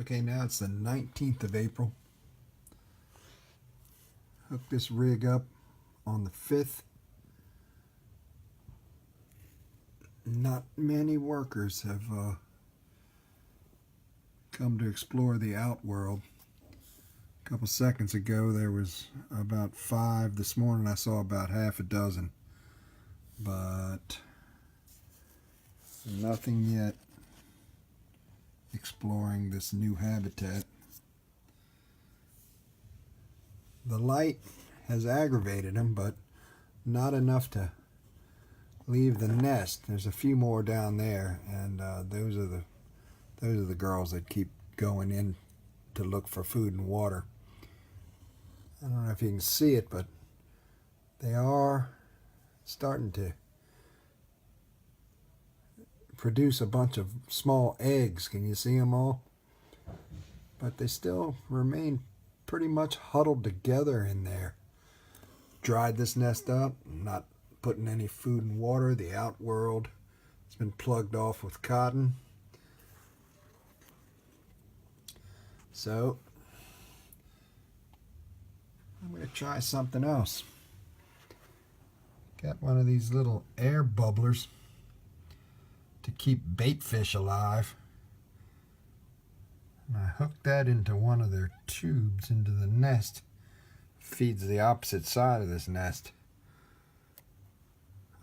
Okay, now it's the 19th of April. Hooked this rig up on the 5th. Not many workers have come to explore the outworld. A couple seconds ago there was about 5. This morning I saw about half a dozen. But nothing yet exploring this new habitat. The light has aggravated them, but not enough to leave the nest. There's a few more down there, and those are the girls that keep going in to look for food and water. I don't know if you can see it, but they are starting to produce a bunch of small eggs. Can you see them all? But they still remain pretty much huddled together in there. Dried this nest up, not putting any food and water. The outworld has been plugged off with cotton. So I'm going to try something else. Got one of these little air bubblers to keep bait fish alive. And I hooked that into one of their tubes into the nest. Feeds the opposite side of this nest.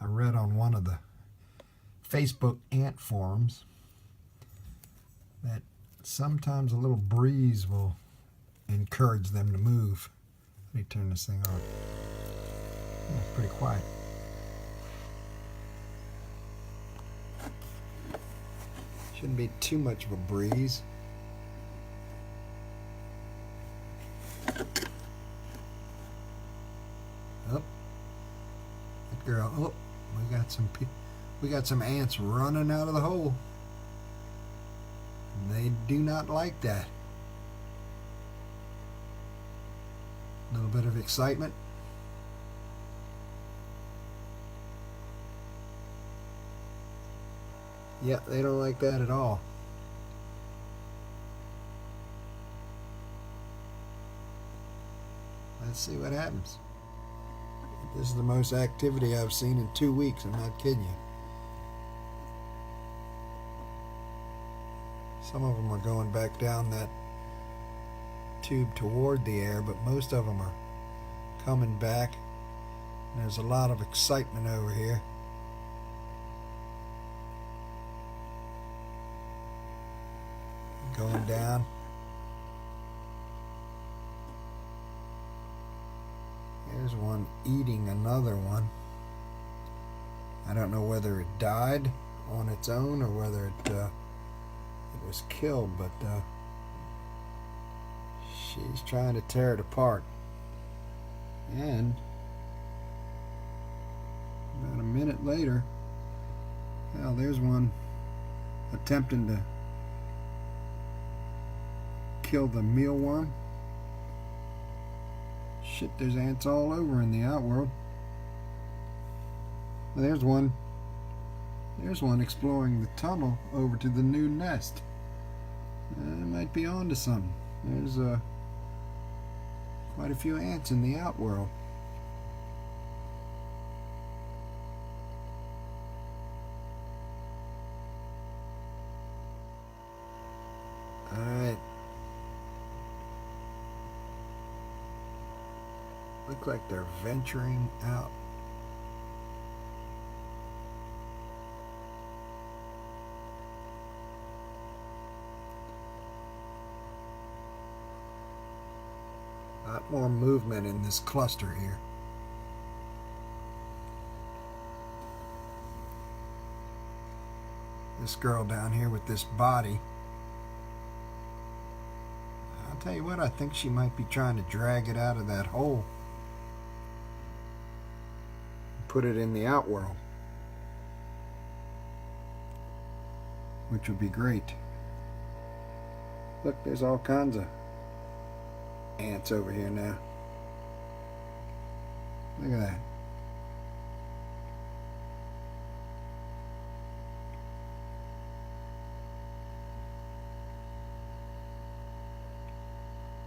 I read on one of the Facebook ant forums that sometimes a little breeze will encourage them to move. Let me turn this thing on. Yeah, it's pretty quiet. Shouldn't be too much of a breeze. Oh, that girl. Oh, we got some ants running out of the hole. They do not like that. A little bit of excitement. Yeah, they don't like that at all. Let's see what happens. This is the most activity I've seen in 2 weeks. I'm not kidding you. Some of them are going back down that tube toward the air, but most of them are coming back. And there's a lot of excitement over here. Going down. Here's one eating another one. I don't know whether it died on its own or whether it was killed, but she's trying to tear it apart. And about a minute later, well, there's one attempting to kill the mealworm. Shit, there's ants all over in the outworld. There's one exploring the tunnel over to the new nest. It might be on to something. There's quite a few ants in the outworld. Alright. Look like they're venturing out. A lot more movement in this cluster here. This girl down here with this body. I'll tell you what, I think she might be trying to drag it out of that hole. Put it in the outworld. Which would be great. Look, there's all kinds of ants over here now. Look at that.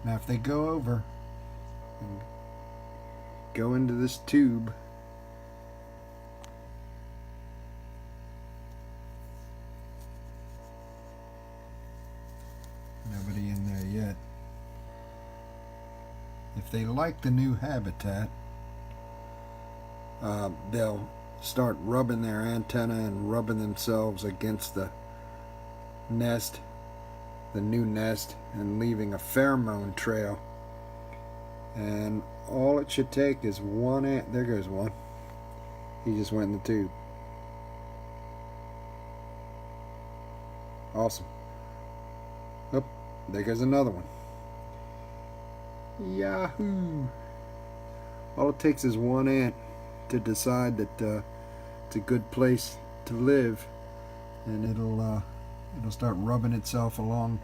Now if they go over and go into this tube, nobody in there yet. If they like the new habitat, they'll start rubbing their antenna and rubbing themselves against the nest, the new nest, and leaving a pheromone trail. And all it should take is one ant. There goes one. He just went in the tube. Awesome. Oh, there goes another one. Yahoo! All it takes is one ant to decide that it's a good place to live, and it'll start rubbing itself along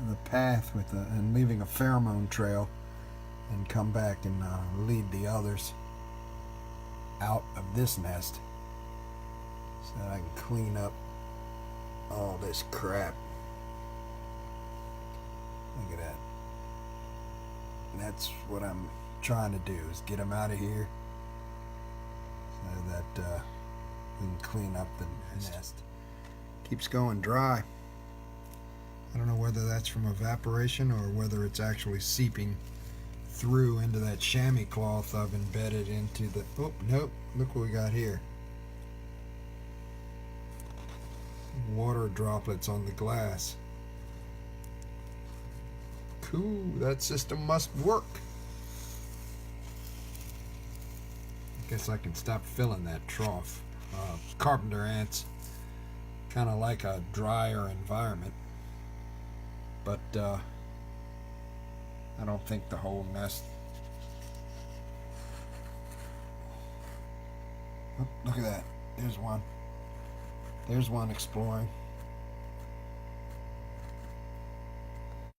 the path and leaving a pheromone trail, and come back and lead the others out of this nest so that I can clean up all this crap. Look at that. And that's what I'm trying to do, is get them out of here so that we can clean up the nest. Keeps going dry. I don't know whether that's from evaporation or whether it's actually seeping through into that chamois cloth I've embedded into the... Oh, nope. Look what we got here. Water droplets on the glass. Cool. That system must work. I guess I can stop filling that trough. Carpenter ants kind of like a drier environment, but I don't think the whole nest... Oh, look at that. There's one. There's one exploring.